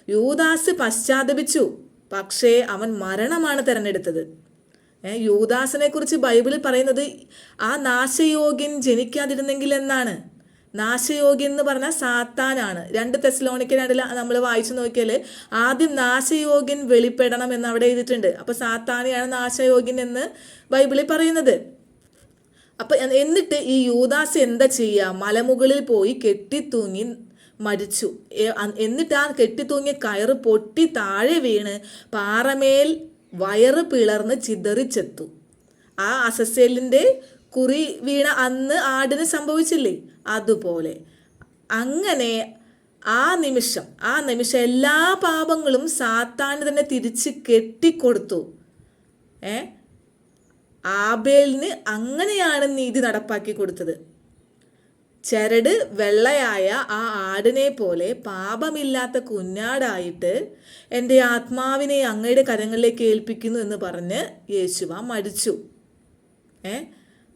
[SPEAKER 1] യൂദാസ് പശ്ചാത്തപിച്ചു, പക്ഷേ അവൻ മരണമാണ് തിരഞ്ഞെടുത്തത്. യൂദാസിനെ കുറിച്ച് ബൈബിളിൽ പറയുന്നത് ആ നാശയോഗ്യൻ ജനിക്കാതിരുന്നെങ്കിൽ എന്നാണ്. നാശയോഗ്യൻ എന്ന് പറഞ്ഞാൽ സാത്താനാണ്. 2 തെസ്സലോനിക്കർ 2 നമ്മൾ വായിച്ചു നോക്കിയാൽ ആദ്യം നാശയോഗ്യൻ വെളിപ്പെടണം എന്ന് അവിടെ എഴുതിയിട്ടുണ്ട്. അപ്പോൾ സാത്താനെയാണ് നാശയോഗ്യൻ എന്ന് ബൈബിളിൽ പറയുന്നത്. അപ്പം എന്നിട്ട് ഈ യൂദാസ് എന്താ ചെയ്യുക? മലമുകളിൽ പോയി കെട്ടിത്തൂങ്ങി മരിച്ചു. എന്നിട്ട് ആ കെട്ടിത്തൂങ്ങിയ കയറ് പൊട്ടി താഴെ വീണ് പാറമേൽ വയറ് പിളർന്ന് ചിതറിച്ചെത്തു. ആ അസസേലിൻ്റെ കുറി വീണ അന്ന് ആടിന് സംഭവിച്ചില്ലേ, അതുപോലെ. അങ്ങനെ ആ നിമിഷം എല്ലാ പാപങ്ങളും സാത്താന് തന്നെ തിരിച്ച് കെട്ടിക്കൊടുത്തു. ആബേലിന് അങ്ങനെയാണ് നീതി നടപ്പാക്കി കൊടുത്തത്. ചരട് വെള്ളയായ ആ ആടിനെ പോലെ പാപമില്ലാത്ത കുഞ്ഞാടായിട്ട് എൻ്റെ ആത്മാവിനെ അങ്ങയുടെ കരങ്ങളിലേക്ക് ഏൽപ്പിക്കുന്നു എന്ന് പറഞ്ഞ് യേശുവ മരിച്ചു.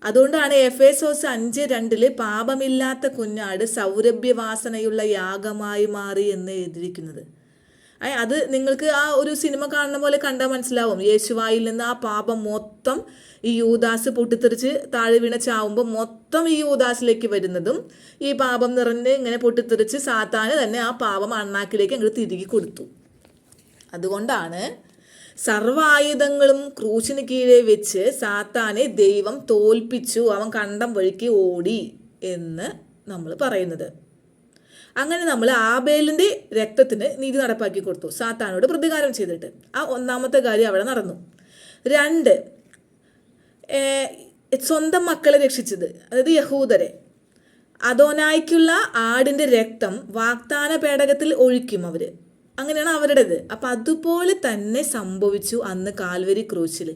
[SPEAKER 1] അതുകൊണ്ടാണ് എഫേസോസ് 5:2 പാപമില്ലാത്ത കുഞ്ഞാട് സൗരഭ്യവാസനയുള്ള യാഗമായി മാറി എന്ന് എഴുതിയിരിക്കുന്നത്. അത് നിങ്ങൾക്ക് ആ ഒരു സിനിമ കാണുന്ന പോലെ കണ്ടാൽ മനസ്സിലാവും. യേശുവായിൽ നിന്ന് ആ പാപം മൊത്തം ഈ യൂദാസ് പൊട്ടിത്തെറിച്ച് താഴെ വീണ ചാവുമ്പോൾ മൊത്തം ഈ യൂദാസിലേക്ക് വരുന്നതും ഈ പാപം നിറഞ്ഞ് ഇങ്ങനെ പൊട്ടിത്തെറിച്ച് സാത്താന് തന്നെ ആ പാപം അണ്ണാക്കിലേക്ക് അങ്ങോട്ട് തിരികെ കൊടുത്തു. അതുകൊണ്ടാണ് സർവായുധങ്ങളും ക്രൂശിന് കീഴെ വെച്ച് സാത്താനെ ദൈവം തോൽപ്പിച്ചു, അവൻ കണ്ടം വഴിക്ക് ഓടി എന്ന് നമ്മൾ പറയുന്നത്. അങ്ങനെ നമ്മൾ ആബേലിൻ്റെ രക്തത്തിന് നീതി നടപ്പാക്കി കൊടുത്തു, സാത്താനോട് പ്രതികാരം ചെയ്തിട്ട്. ആ ഒന്നാമത്തെ കാര്യം അവിടെ നടന്നു. 2, സ്വന്തം മക്കളെ രക്ഷിച്ചത്, അതായത് യഹൂദരെ. അദോനായിക്കുള്ള ആടിൻ്റെ രക്തം വാഗ്ദാന പേടകത്തിൽ ഒഴിക്കും അവർ, അങ്ങനെയാണ് അവരുടേത്. അപ്പം അതുപോലെ തന്നെ സംഭവിച്ചു അന്ന് കാൽവരി ക്രൂശിൽ.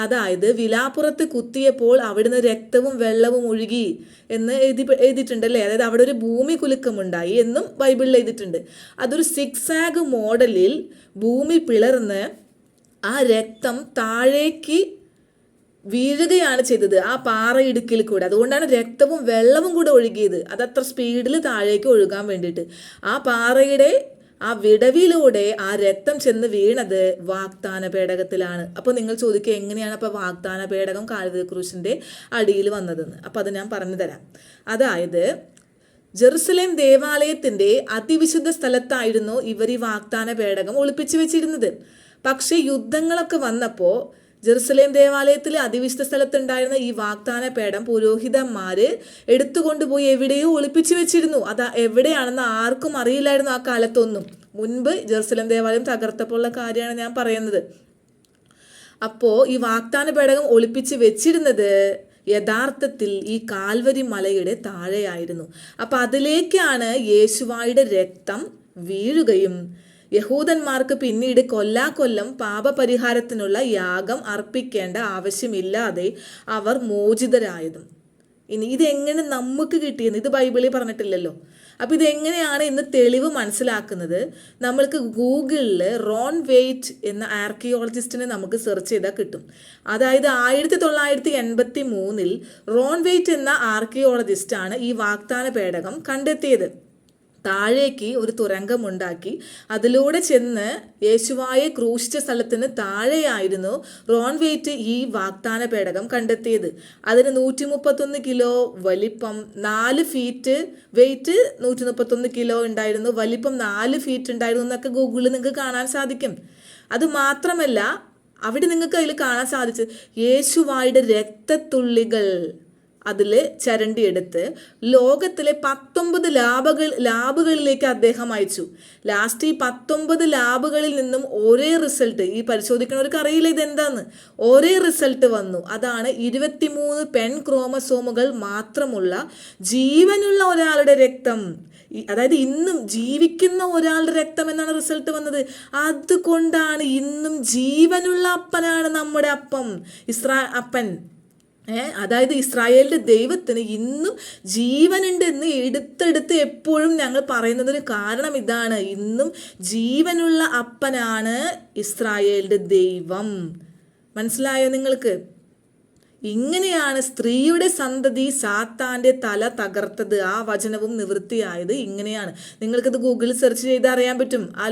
[SPEAKER 1] അതായത് വിലാപ്പുറത്ത് കുത്തിയപ്പോൾ അവിടുന്ന് രക്തവും വെള്ളവും ഒഴുകി എന്ന് എഴുതിയിട്ടുണ്ടല്ലേ. അതായത് അവിടെ ഒരു ഭൂമി കുലുക്കമുണ്ടായി എന്നും ബൈബിളിൽ എഴുതിയിട്ടുണ്ട്. അതൊരു സിക്സാഗ് മോഡലിൽ ഭൂമി പിളർന്ന് ആ രക്തം താഴേക്ക് വീഴുകയാണ് ചെയ്തത് ആ പാറയിടുക്കിൽ കൂടെ. അതുകൊണ്ടാണ് രക്തവും വെള്ളവും കൂടെ ഒഴുകിയത്. അതത്ര സ്പീഡിൽ താഴേക്ക് ഒഴുകാൻ വേണ്ടിയിട്ട്. ആ പാറയുടെ ആ വിടവിലൂടെ ആ രക്തം ചെന്ന് വീണത് വാഗ്ദാന പേടകത്തിലാണ്. അപ്പോൾ നിങ്ങൾ ചോദിക്കുക, എങ്ങനെയാണ് അപ്പോൾ വാഗ്ദാന പേടകം കാൽവരി ക്രൂശിൻ്റെ അടിയിൽ വന്നതെന്ന്? അപ്പോൾ അത് ഞാൻ പറഞ്ഞു തരാം. അതായത് ജെറുസലേം ദേവാലയത്തിൻ്റെ അതിവിശുദ്ധ സ്ഥലത്തായിരുന്നു ഇവർ ഈ വാഗ്ദാന പേടകം ഒളിപ്പിച്ചു വെച്ചിരുന്നത്. പക്ഷേ യുദ്ധങ്ങളൊക്കെ വന്നപ്പോൾ ജെറുസലേം ദേവാലയത്തിലെ അതിവിശുദ്ധ സ്ഥലത്തുണ്ടായിരുന്ന ഈ വാഗ്ദാന പേടം പുരോഹിതന്മാർ എടുത്തുകൊണ്ടുപോയി എവിടെയോ ഒളിപ്പിച്ചു വെച്ചിരുന്നു. അത് എവിടെയാണെന്ന് ആർക്കും അറിയില്ലായിരുന്നു ആ കാലത്തൊന്നും. മുൻപ് ജെറുസലേം ദേവാലയം തകർത്തപ്പോഴുള്ള കാര്യമാണ് ഞാൻ പറയുന്നത്. അപ്പോൾ ഈ വാഗ്ദാന പേടകം ഒളിപ്പിച്ച് വെച്ചിരുന്നത് യഥാർത്ഥത്തിൽ ഈ കാൽവരി മലയുടെ താഴെയായിരുന്നു. അപ്പം അതിലേക്കാണ് യേശുവായുടെ രക്തം വീഴുകയും യഹൂദന്മാർക്ക് പിന്നീട് കൊല്ലാക്കൊല്ലം പാപപരിഹാരത്തിനുള്ള യാഗം അർപ്പിക്കേണ്ട ആവശ്യമില്ലാതെ അവർ മോചിതരായതും. ഇനി ഇതെങ്ങനെ നമുക്ക് കിട്ടിയെന്ന് ഇത് ബൈബിളിൽ പറഞ്ഞിട്ടില്ലല്ലോ. അപ്പോൾ ഇതെങ്ങനെയാണ് ഇന്ന് തെളിവ് മനസ്സിലാക്കുന്നത്? നമ്മൾക്ക് ഗൂഗിളിൽ റോൺ വെയ്റ്റ് എന്ന ആർക്കിയോളജിസ്റ്റിനെ നമുക്ക് സെർച്ച് ചെയ്താൽ കിട്ടും. അതായത് 1983 റോൺ വെയ്റ്റ് എന്ന ആർക്കിയോളജിസ്റ്റാണ് ഈ വാഗ്ദാന പേടകം കണ്ടെത്തിയത്. താഴേക്ക് ഒരു തുരങ്കമുണ്ടാക്കി അതിലൂടെ ചെന്ന് യേശുവായെ ക്രൂശിച്ച സ്ഥലത്തിന് താഴെയായിരുന്നു റോൺ വെയ്റ്റ് ഈ വാഗ്ദാന പേടകം കണ്ടെത്തിയത്. അതിന് 131 കിലോ വലിപ്പം, 4 ഫീറ്റ് വെയ്റ്റ്, 131 കിലോ ഉണ്ടായിരുന്നു, വലിപ്പം 4 ഫീറ്റ് ഉണ്ടായിരുന്നു എന്നൊക്കെ ഗൂഗിളിൽ നിങ്ങൾക്ക് കാണാൻ സാധിക്കും. അത് മാത്രമല്ല അവിടെ നിങ്ങൾക്ക് അതിൽ കാണാൻ സാധിച്ചു യേശുവായുടെ രക്തത്തുള്ളികൾ അതിൽ ചരണ്ടിയെടുത്ത് ലോകത്തിലെ 19 ലാബുകളിലേക്ക് അദ്ദേഹം അയച്ചു. ലാസ്റ്റ് ഈ 19 ലാബുകളിൽ നിന്നും ഒരേ റിസൾട്ട്, ഈ പരിശോധിക്കുന്നവർക്ക് അറിയില്ല ഇതെന്താന്ന്, ഒരേ റിസൾട്ട് വന്നു. അതാണ് 23 പെൺ ക്രോമസോമുകൾ മാത്രമുള്ള ജീവനുള്ള ഒരാളുടെ രക്തം, അതായത് ഇന്നും ജീവിക്കുന്ന ഒരാളുടെ രക്തം എന്നാണ് റിസൾട്ട് വന്നത്. അതുകൊണ്ടാണ് ഇന്നും ജീവനുള്ള അപ്പനാണ് നമ്മുടെ അപ്പൻ. അതായത് ഇസ്രായേലിൻ്റെ ദൈവത്തിന് ഇന്നും ജീവനുണ്ട് എന്ന് എടുത്തെടുത്ത് എപ്പോഴും ഞങ്ങൾ പറയുന്നതിന് കാരണം ഇതാണ്. ഇന്നും ജീവനുള്ള അപ്പനാണ് ഇസ്രായേലിൻ്റെ ദൈവം. മനസ്സിലായോ നിങ്ങൾക്ക്? ഇങ്ങനെയാണ് സ്ത്രീയുടെ സന്തതി സാത്താൻ്റെ തല തകർത്തത്. ആ വചനവും നിവൃത്തിയായത് ഇങ്ങനെയാണ്. നിങ്ങൾക്കത് ഗൂഗിളിൽ സെർച്ച് ചെയ്ത് അറിയാൻ പറ്റും. ആ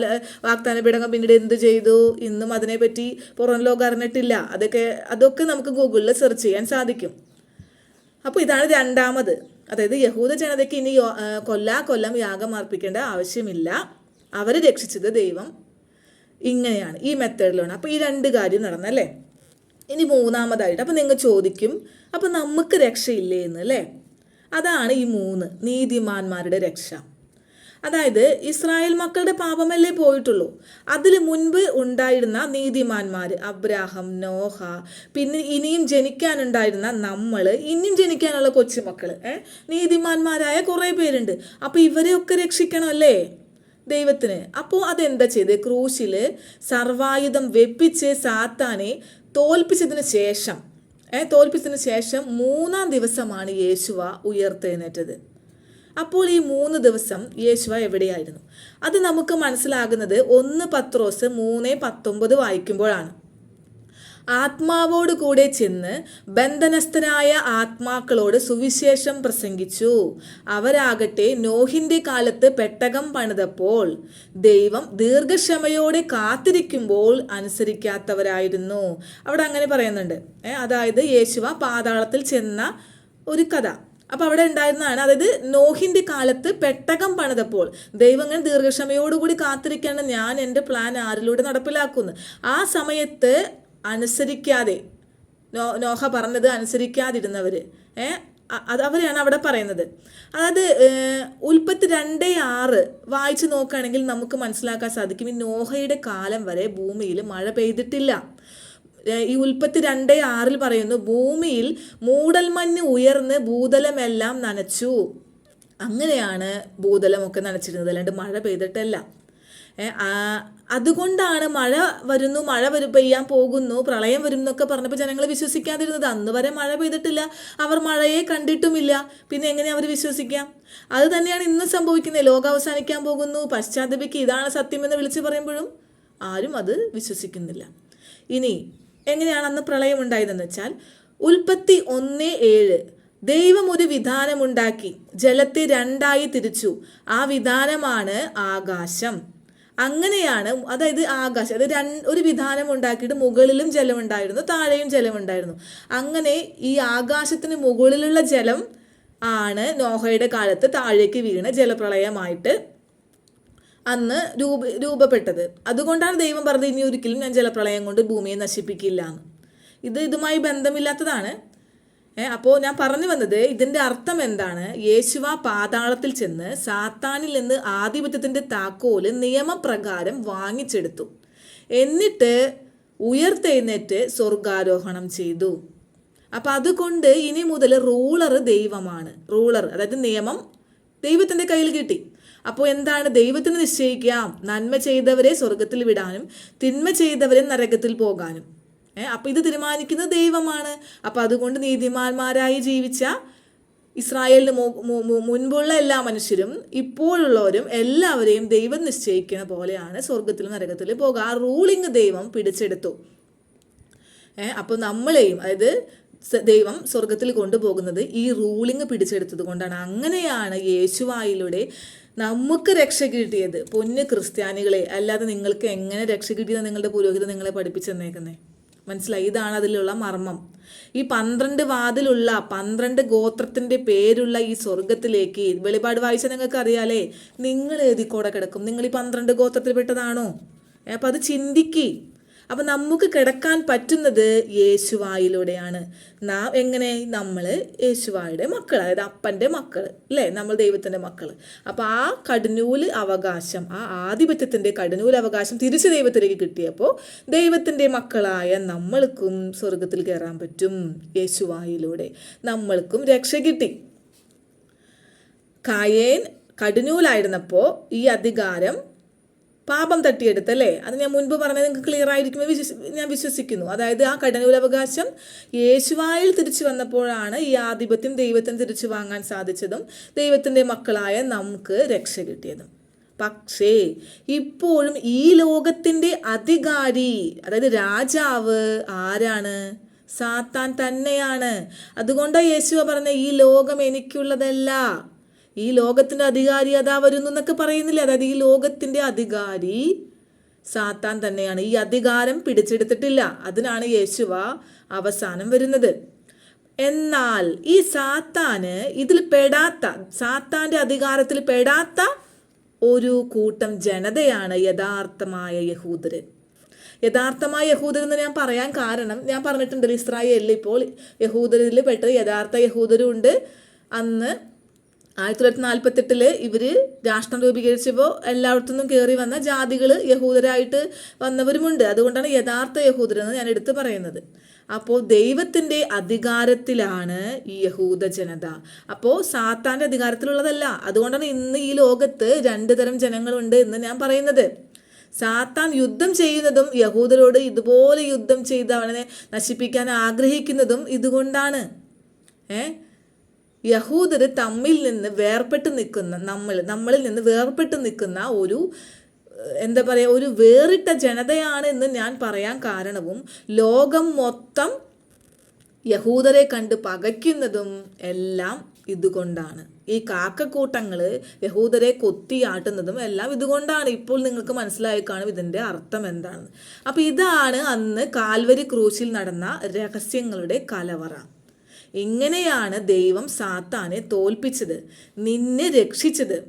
[SPEAKER 1] വാഗ്ദാന പേടകം പിന്നീട് എന്ത് ചെയ്തു, ഇന്നും അതിനെപ്പറ്റി പുറം ലോകം അറിഞ്ഞിട്ടില്ല. അതൊക്കെ നമുക്ക് ഗൂഗിളിൽ സെർച്ച് ചെയ്യാൻ സാധിക്കും. അപ്പോൾ ഇതാണ് രണ്ടാമത്. അതായത് യഹൂദ ജനതയ്ക്ക് ഇനി കൊല്ലം യാഗം അർപ്പിക്കേണ്ട ആവശ്യമില്ല, അവരെ രക്ഷിച്ചത് ദൈവം. ഇങ്ങനെയാണ്, ഈ മെത്തേഡിലാണ്. അപ്പോൾ ഈ 2 കാര്യം നടന്നല്ലേ. ഇനി മൂന്നാമതായിട്ട് അപ്പോൾ നിങ്ങൾ ചോദിക്കും, അപ്പോൾ നമുക്ക് രക്ഷയില്ലേ എന്ന് അല്ലേ? അതാണ് ഈ 3 നീതിമാന്മാരുടെ രക്ഷ. അതായത് ഇസ്രായേൽ മക്കളുടെ പാപമല്ലേ പോയിട്ടുള്ളൂ, അതിൽ മുൻപ് ഉണ്ടായിരുന്ന നീതിമാന്മാർ അബ്രാഹം, നോഹ, പിന്നെ ഇനിയും ജനിക്കാനുണ്ടായിരുന്ന നമ്മൾ, ഇനിയും ജനിക്കാനുള്ള കൊച്ചുമക്കൾ, നീതിമാന്മാരായ കുറേ പേരുണ്ട്. അപ്പോൾ ഇവരെയൊക്കെ രക്ഷിക്കണം അല്ലേ ദൈവത്തിന്? അപ്പോൾ അതെന്താ ചെയ്ത്? ക്രൂശിൽ സർവായുധം വെപ്പിച്ച് സാത്താനെ തോൽപ്പിച്ചതിന് ശേഷം 3-ാം ദിവസമാണ് യേശുവ ഉയർത്തെഴുന്നേറ്റത്. അപ്പോൾ ഈ 3 ദിവസം യേശുവ എവിടെയായിരുന്നു? അത് നമുക്ക് മനസ്സിലാകുന്നത് 1 പത്രോസ് 3:19 വായിക്കുമ്പോഴാണ്. ആത്മാവോട് കൂടെ ചെന്ന് ബന്ധനസ്ഥരായ ആത്മാക്കളോട് സുവിശേഷം പ്രസംഗിച്ചു. അവരാകട്ടെ നോഹിന്റെ കാലത്ത് പെട്ടകം പണിതപ്പോൾ ദൈവം ദീർഘക്ഷമയോടെ കാത്തിരിക്കുമ്പോൾ അനുസരിക്കാത്തവരായിരുന്നു. അവിടെ അങ്ങനെ പറയുന്നുണ്ട്. അതായത് യേശുവ പാതാളത്തിൽ ചെന്ന ഒരു കഥ. അപ്പോൾ അവിടെ ഉണ്ടായിരുന്നതാണ്. അതായത് നോഹിന്റെ കാലത്ത് പെട്ടകം പണിതപ്പോൾ ദൈവം അങ്ങനെ ദീർഘക്ഷമയോടുകൂടി കാത്തിരിക്കാണ്, ഞാൻ എൻ്റെ പ്ലാൻ ആരിലൂടെ നടപ്പിലാക്കുന്നു. ആ സമയത്ത് അനുസരിക്കാതെ, നോഹ പറഞ്ഞത് അനുസരിക്കാതിരുന്നവർ, അവരെയാണ് അവിടെ പറയുന്നത്. അതായത് ഉൽപ്പത്തി 2:6 വായിച്ച് നോക്കുകയാണെങ്കിൽ നമുക്ക് മനസ്സിലാക്കാൻ സാധിക്കും, ഈ നോഹയുടെ കാലം വരെ ഭൂമിയിൽ മഴ പെയ്തിട്ടില്ല. ഈ ഉൽപ്പത്തി 2:6 പറയുന്നു, ഭൂമിയിൽ മൂടൽമഞ്ഞ് ഉയർന്ന് ഭൂതലമെല്ലാം നനച്ചു. അങ്ങനെയാണ് ഭൂതലമൊക്കെ നനച്ചിരുന്നത്, അല്ലാണ്ട് മഴ പെയ്തിട്ടല്ല. അതുകൊണ്ടാണ് മഴ വരുന്നു, പെയ്യാൻ പോകുന്നു, പ്രളയം വരും എന്നൊക്കെ പറഞ്ഞപ്പോൾ ജനങ്ങൾ വിശ്വസിക്കാതിരുന്നത്. അന്ന് വരെ മഴ പെയ്തിട്ടില്ല, അവർ മഴയെ കണ്ടിട്ടുമില്ല, പിന്നെ എങ്ങനെ അവർ വിശ്വസിക്കാം? അത് തന്നെയാണ് ഇന്ന് സംഭവിക്കുന്നത്. ലോകം അവസാനിക്കാൻ പോകുന്നു, പശ്ചാത്തപിക്ക്, ഇതാണ് സത്യമെന്ന് വിളിച്ചു പറയുമ്പോഴും ആരും അത് വിശ്വസിക്കുന്നില്ല. ഇനി എങ്ങനെയാണ് അന്ന് പ്രളയം ഉണ്ടായതെന്ന് വെച്ചാൽ, ഉൽപ്പത്തി 1:7 ദൈവം ഒരു വിധാനമുണ്ടാക്കി ജലത്തെ 2ആയി തിരിച്ചു, ആ വിധാനമാണ് ആകാശം. അങ്ങനെയാണ്, അതായത് ആകാശം, അതായത് ഒരു വിധാനം ഉണ്ടാക്കിയിട്ട് മുകളിലും ജലമുണ്ടായിരുന്നു, താഴെയും ജലമുണ്ടായിരുന്നു. അങ്ങനെ ഈ ആകാശത്തിന് മുകളിലുള്ള ജലം ആണ് നോഹയുടെ കാലത്ത് താഴേക്ക് വീണ് ജലപ്രളയമായിട്ട് അന്ന് രൂപപ്പെട്ടത്. അതുകൊണ്ടാണ് ദൈവം പറഞ്ഞത്, ഇനി ഒരിക്കലും ഞാൻ ജലപ്രളയം കൊണ്ട് ഭൂമിയെ നശിപ്പിക്കില്ല എന്ന്. ഇതുമായി ബന്ധമില്ലാത്തതാണ്. അപ്പോൾ ഞാൻ പറഞ്ഞു വന്നത്, ഇതിൻ്റെ അർത്ഥം എന്താണ്? യേശുവ പാതാളത്തിൽ ചെന്ന് സാത്താനിൽ നിന്ന് ആധിപത്യത്തിൻ്റെ താക്കോല് നിയമപ്രകാരം വാങ്ങിച്ചെടുത്തു. എന്നിട്ട് ഉയർത്തെഴുന്നേറ്റ് സ്വർഗാരോഹണം ചെയ്തു. അപ്പം അതുകൊണ്ട് ഇനി മുതൽ റൂളർ ദൈവമാണ്. അതായത് നിയമം ദൈവത്തിൻ്റെ കയ്യിൽ കിട്ടി. അപ്പോൾ എന്താണ്? ദൈവത്തിന് നിശ്ചയിക്കാം നന്മ ചെയ്തവരെ സ്വർഗത്തിൽ വിടാനും തിന്മ ചെയ്തവരെ നരകത്തിൽ പോകാനും. അപ്പോൾ ഇത് തീരുമാനിക്കുന്നത് ദൈവമാണ്. അപ്പോൾ അതുകൊണ്ട് നീതിമാന്മാരായി ജീവിച്ച ഇസ്രായേലിന് മുൻപുള്ള എല്ലാ മനുഷ്യരും ഇപ്പോഴുള്ളവരും എല്ലാവരെയും ദൈവം നിശ്ചയിക്കുന്ന പോലെയാണ് സ്വർഗത്തിലും നരകത്തിൽ പോകുക. ആ റൂളിങ് ദൈവം പിടിച്ചെടുത്തു. അപ്പോൾ നമ്മളെയും, അതായത് ദൈവം സ്വർഗത്തിൽ കൊണ്ടുപോകുന്നത് ഈ റൂളിങ് പിടിച്ചെടുത്തത് കൊണ്ടാണ്. അങ്ങനെയാണ് യേശുവായിലൂടെ നമുക്ക് രക്ഷ കിട്ടിയത്. പൊന്ന് ക്രിസ്ത്യാനികളെ, അല്ലാതെ നിങ്ങൾക്ക് എങ്ങനെ രക്ഷ കിട്ടിയെന്ന് നിങ്ങളുടെ പുരോഹിതൻ നിങ്ങളെ പഠിപ്പിച്ചു തന്നേക്കുന്നേ. മനസ്സിലായി? ഇതാണ് അതിലുള്ള മർമ്മം. ഈ 12 വാതിലുള്ള 12 ഗോത്രത്തിൻ്റെ പേരുള്ള ഈ സ്വർഗത്തിലേക്ക് വെളിപാട് വായിച്ചാൽ നിങ്ങൾക്ക് അറിയാലേ, നിങ്ങൾ ഏതിക്കൂടെ കിടക്കും? നിങ്ങൾ ഈ 12 ഗോത്രത്തിൽ പെട്ടതാണോ? അപ്പം അത് ചിന്തിക്ക്. അപ്പം നമുക്ക് കിടക്കാൻ പറ്റുന്നത് യേശുവായിലൂടെയാണ്. എങ്ങനെ? നമ്മൾ യേശുവായുടെ മക്കൾ, അതായത് അപ്പൻ്റെ മക്കൾ അല്ലേ, നമ്മൾ ദൈവത്തിൻ്റെ മക്കൾ. അപ്പോൾ ആ കടിഞ്ഞൂല് അവകാശം, ആ ആധിപത്യത്തിൻ്റെ കടിഞ്ഞൂല് അവകാശം തിരിച്ച് ദൈവത്തിലേക്ക് കിട്ടിയപ്പോൾ ദൈവത്തിൻ്റെ മക്കളായ നമ്മൾക്കും സ്വർഗത്തിൽ കയറാൻ പറ്റും. യേശുവായിലൂടെ നമ്മൾക്കും രക്ഷ കിട്ടി. കായേൻ കടിഞ്ഞൂലായിരുന്നപ്പോൾ ഈ അധികാരം പാപം തട്ടിയെടുത്തല്ലേ? അത് ഞാൻ മുൻപ് പറഞ്ഞത് നിങ്ങൾക്ക് ക്ലിയർ ആയിരിക്കുമെന്ന് ഞാൻ വിശ്വസിക്കുന്നു. അതായത് ആ കടിഞ്ഞൂലവകാശം യേശുവായിൽ തിരിച്ചു വന്നപ്പോഴാണ് ഈ ആധിപത്യം ദൈവത്തിന് തിരിച്ചു വാങ്ങാൻ സാധിച്ചതും ദൈവത്തിൻ്റെ മക്കളായ നമുക്ക് രക്ഷ കിട്ടിയതും. പക്ഷേ ഇപ്പോഴും ഈ ലോകത്തിൻ്റെ അധികാരി, അതായത് രാജാവ് ആരാണ്? സാത്താൻ തന്നെയാണ്. അതുകൊണ്ടാണ് യേശുവ പറഞ്ഞ ഈ ലോകം എനിക്കുള്ളതല്ല, ഈ ലോകത്തിൻ്റെ അധികാരി അതാ വരുന്നു എന്നൊക്കെ പറയുന്നില്ല. അതായത് ഈ ലോകത്തിൻ്റെ അധികാരി സാത്താൻ തന്നെയാണ്. ഈ അധികാരം പിടിച്ചെടുത്തിട്ടില്ല. അതിനാണ് യേശുവ അവസാനം വരുന്നത്. എന്നാൽ ഈ സാത്താന് ഇതിൽ പെടാത്ത, സാത്താൻ്റെ അധികാരത്തിൽ പെടാത്ത ഒരു കൂട്ടം ജനതയാണ് യഥാർത്ഥമായ യഹൂദര്. യഥാർത്ഥമായ യഹൂദർ എന്ന് ഞാൻ പറയാൻ കാരണം, ഞാൻ പറഞ്ഞിട്ടുണ്ട് ഇസ്രായേലിൽ ഇപ്പോൾ യഹൂദരിൽ പെട്ടത് യഥാർത്ഥ യഹൂദരും ഉണ്ട്. അന്ന് 1948 ഇവർ രാഷ്ട്രം രൂപീകരിച്ചപ്പോൾ എല്ലായിടത്തുനിന്നും കയറി വന്ന ജാതികൾ യഹൂദരായിട്ട് വന്നവരുമുണ്ട്. അതുകൊണ്ടാണ് യഥാർത്ഥ യഹൂദരെന്ന് ഞാൻ എടുത്തു പറയുന്നത്. അപ്പോൾ ദൈവത്തിൻ്റെ അധികാരത്തിലാണ് ഈ യഹൂദ ജനത. അപ്പോൾ സാത്താൻ്റെ അധികാരത്തിലുള്ളതല്ല. അതുകൊണ്ടാണ് ഇന്ന് ഈ ലോകത്ത് 2 തരം ജനങ്ങളുണ്ട് എന്ന് ഞാൻ പറയുന്നത്. സാത്താൻ യുദ്ധം ചെയ്യുന്നതും യഹൂദരോട് ഇതുപോലെ യുദ്ധം ചെയ്ത് അവനെ നശിപ്പിക്കാൻ ആഗ്രഹിക്കുന്നതും ഇതുകൊണ്ടാണ്. യഹൂദര് തമ്മിൽ നിന്ന് വേർപെട്ട് നിൽക്കുന്ന, നമ്മളിൽ നിന്ന് വേർപെട്ട് നിൽക്കുന്ന ഒരു എന്താ പറയുക, ഒരു വേറിട്ട ജനതയാണ് എന്ന് ഞാൻ പറയാൻ കാരണവും ലോകം മൊത്തം യഹൂദരെ കണ്ട് പകയ്ക്കുന്നതും എല്ലാം ഇതുകൊണ്ടാണ്. ഈ കാക്കക്കൂട്ടങ്ങൾ യഹൂദരെ കൊത്തിയാട്ടുന്നതും എല്ലാം ഇതുകൊണ്ടാണ്. ഇപ്പോൾ നിങ്ങൾക്ക് മനസ്സിലായി കാണും ഇതിൻ്റെ അർത്ഥം എന്താണെന്ന്. അപ്പോൾ ഇതാണ് അന്ന് കാൽവരി ക്രൂശിൽ നടന്ന രഹസ്യങ്ങളുടെ കലവറ. ഇങ്ങനെയാണ് ദൈവം സാത്താനെ തോൽപ്പിച്ചത്, നിന്നെ രക്ഷിച്ചത്.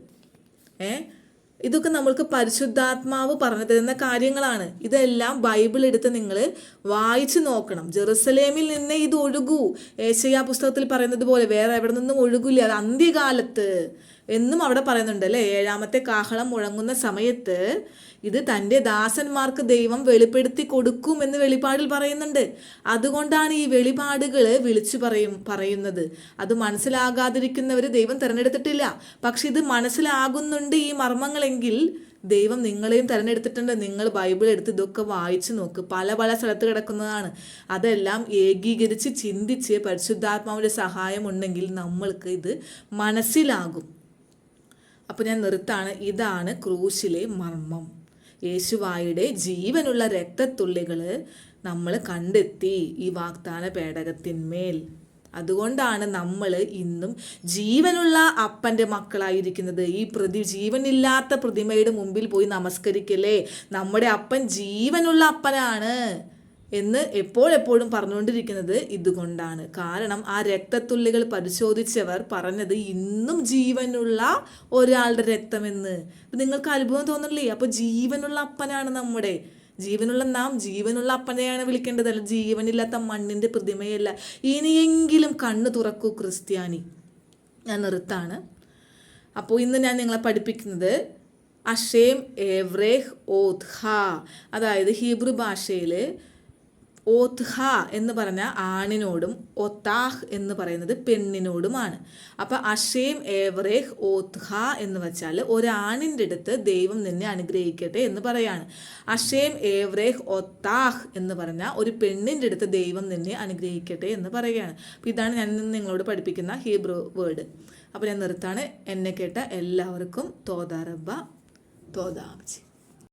[SPEAKER 1] ഇതൊക്കെ നമ്മൾക്ക് പരിശുദ്ധാത്മാവ് പറഞ്ഞു തരുന്ന കാര്യങ്ങളാണ്. ഇതെല്ലാം ബൈബിൾ എടുത്ത് നിങ്ങൾ വായിച്ചു നോക്കണം. ജെറുസലേമിൽ നിന്ന് ഇത് ഒഴുകൂ, ഏശയ്യാ പുസ്തകത്തിൽ പറയുന്നത് പോലെ വേറെ എവിടെ നിന്നും ഒഴുകില്ല, അത് അന്ത്യകാലത്ത് എന്നും അവിടെ പറയുന്നുണ്ട് അല്ലേ. 7ാമത്തെ കാഹളം മുഴങ്ങുന്ന സമയത്ത് ഇത് തൻ്റെ ദാസന്മാർക്ക് ദൈവം വെളിപ്പെടുത്തി കൊടുക്കും എന്ന് വെളിപാടിൽ പറയുന്നുണ്ട്. അതുകൊണ്ടാണ് ഈ വെളിപാടുകൾ വിളിച്ചു പറയുന്നത്. അത് മനസ്സിലാകാതിരിക്കുന്നവർ ദൈവം തിരഞ്ഞെടുത്തിട്ടില്ല. പക്ഷെ ഇത് മനസ്സിലാകുന്നുണ്ട് ഈ മർമ്മങ്ങളെങ്കിൽ ദൈവം നിങ്ങളെയും തിരഞ്ഞെടുത്തിട്ടുണ്ട്. നിങ്ങൾ ബൈബിൾ എടുത്ത് ഇതൊക്കെ വായിച്ചു നോക്ക്, പല പല സ്ഥലത്ത് കിടക്കുന്നതാണ്. അതെല്ലാം ഏകീകരിച്ച് ചിന്തിച്ച് പരിശുദ്ധാത്മാവിൻ്റെ സഹായം ഉണ്ടെങ്കിൽ നമ്മൾക്ക് ഇത് മനസ്സിലാകും. അപ്പോൾ ഞാൻ നിർത്താണ്. ഇതാണ് ക്രൂശിലെ മർമ്മം. യേശുവായുടെ ജീവനുള്ള രക്തത്തുള്ളികൾ നമ്മൾ കണ്ടെത്തി ഈ വാഗ്ദാന പേടകത്തിന്മേൽ. അതുകൊണ്ടാണ് നമ്മൾ ഇന്നും ജീവനുള്ള അപ്പൻ്റെ മക്കളായിരിക്കുന്നത്. ഈ ജീവനില്ലാത്ത പ്രതിമയുടെ മുമ്പിൽ പോയി നമസ്കരിക്കല്ലേ, നമ്മുടെ അപ്പൻ ജീവനുള്ള അപ്പനാണ് എന്ന് എപ്പോഴെപ്പോഴും പറഞ്ഞുകൊണ്ടിരിക്കുന്നത് ഇതുകൊണ്ടാണ്. കാരണം ആ രക്തത്തുള്ളികൾ പരിശോധിച്ചവർ പറഞ്ഞത് ഇന്നും ജീവനുള്ള ഒരാളുടെ രക്തമെന്ന്. നിങ്ങൾക്ക് അത്ഭുതം തോന്നില്ലേ? അപ്പോൾ ജീവനുള്ള അപ്പനാണ് നമ്മുടെ നാം ജീവനുള്ള അപ്പനെയാണ് വിളിക്കേണ്ടത്, അല്ല ജീവനില്ലാത്ത മണ്ണിൻ്റെ പ്രതിമയല്ല. ഇനിയെങ്കിലും കണ്ണ് തുറക്കൂ ക്രിസ്ത്യാനി. ഞാൻ നിർത്താണ്. അപ്പോൾ ഇന്ന് ഞാൻ നിങ്ങളെ പഠിപ്പിക്കുന്നത് അഷേം എവ്രേഹ് ഓത്ഹ, അതായത് ഹീബ്രു ഭാഷയിൽ ഓത്ഹ എന്ന് പറഞ്ഞ ആണിനോടും ഒത്താഹ് എന്ന് പറയുന്നത് പെണ്ണിനോടുമാണ്. അപ്പം അഷേം ഏവറേഹ് ഓത്ഹ എന്ന് വെച്ചാൽ ഒരാണിൻ്റെ അടുത്ത് ദൈവം നിന്നെ അനുഗ്രഹിക്കട്ടെ എന്ന് പറയാണ്. അഷേം ഏവറേഹ് ഒത്താഹ് എന്ന് പറഞ്ഞാൽ ഒരു പെണ്ണിൻ്റെ അടുത്ത് ദൈവം നിന്നെ അനുഗ്രഹിക്കട്ടെ എന്ന് പറയുകയാണ്. അപ്പം ഇതാണ് ഞാൻ നിങ്ങളോട് പഠിപ്പിക്കുന്ന ഹീബ്രു വേർഡ്. അപ്പോൾ ഞാൻ നിർത്താണ്. എന്നെ കേട്ട എല്ലാവർക്കും തോദാ റബ്ബ തോദാ അബ്ജി.